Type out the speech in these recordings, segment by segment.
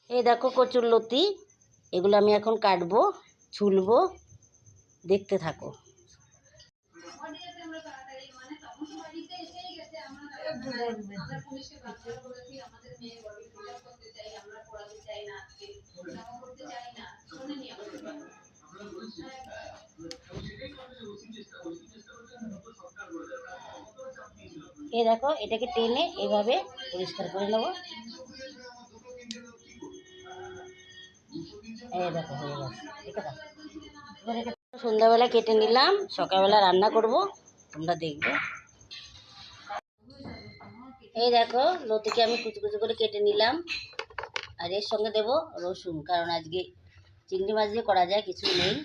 এই দেখো কচুর লতি, এগুলো আমি এখন কাটবো, ছুলবো, দেখতে থাকো। এই দেখো এটাকে টেনে এভাবে পরিষ্কার করে নেবো। এই দেখো হয়ে গেছে, দেখে দাও। সন্ধ্যাবেলা কেটে নিলাম, সকালবেলা রান্না করব, তোমরা দেখবে। এই দেখো লতিকে আমি কুচি কুচি করে কেটে নিলাম, আর এর সঙ্গে দেব রসুন, কারণ আজকে চিংড়ি মাছ দিয়ে করা যায়, কিছু নেই,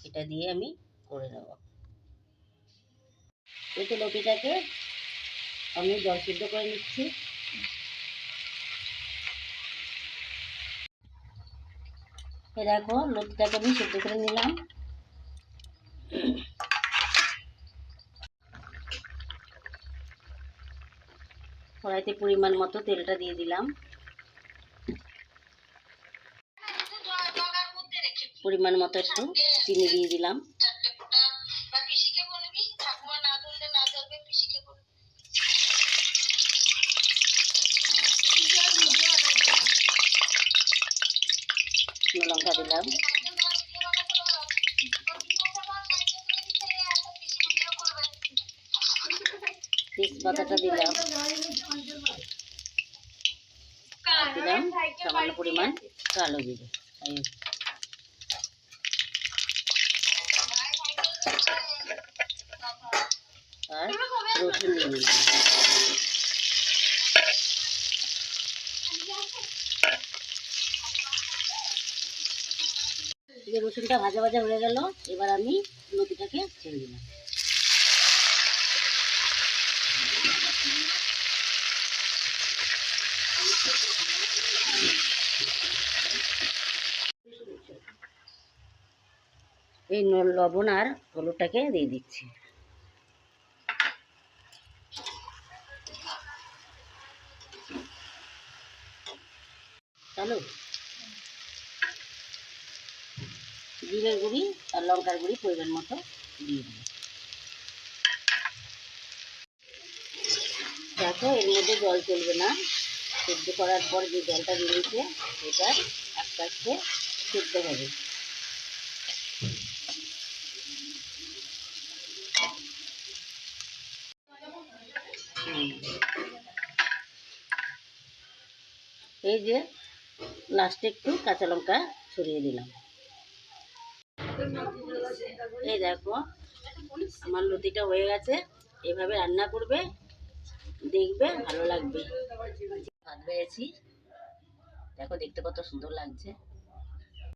এটা দিয়ে আমি করে নেব। এই তো লতিটাকে আমি জল সিদ্ধ করে নিচ্ছি। এই দেখো লতিটাকে আমি সিদ্ধ করে নিলাম। কড়াইতে পরিমাণ মতো তেলটা দিয়ে দিলাম, পরিমাণ মতো একটু চিনি দিয়ে দিলাম। শুকনো লঙ্কা দিলাম, তেজপাতাটা দিলাম, দিলাম সামান্য পরিমাণ কালো জিরে, আর রসুন দিয়ে দিলাম। যে রসুনটা ভাজা ভাজা হয়ে গেল, এবার আমি লতিটাকে ছেড়ে দিলাম। এই লবণ আর হলুদটাকে দিয়ে দিচ্ছি। চলো, জিরের গুঁড়ি আর লঙ্কার গুঁড়ি পরিমাণ মতো দিয়ে দিই। দেখো এর মধ্যে জল চলবে না, সেদ্ধ করার পর যে জলটা বেরিয়েছে সেটা আস্তে আস্তে সেদ্ধ হবে। এই যে লাস্টে একটু কাঁচা লঙ্কা ছড়িয়ে দিলাম। এই দেখো আমার লতিটা হয়ে গেছে, এভাবে রান্না করবে, দেখবে ভালো লাগবে। ভাত বেড়েছি, দেখো দেখতে কত সুন্দর লাগছে।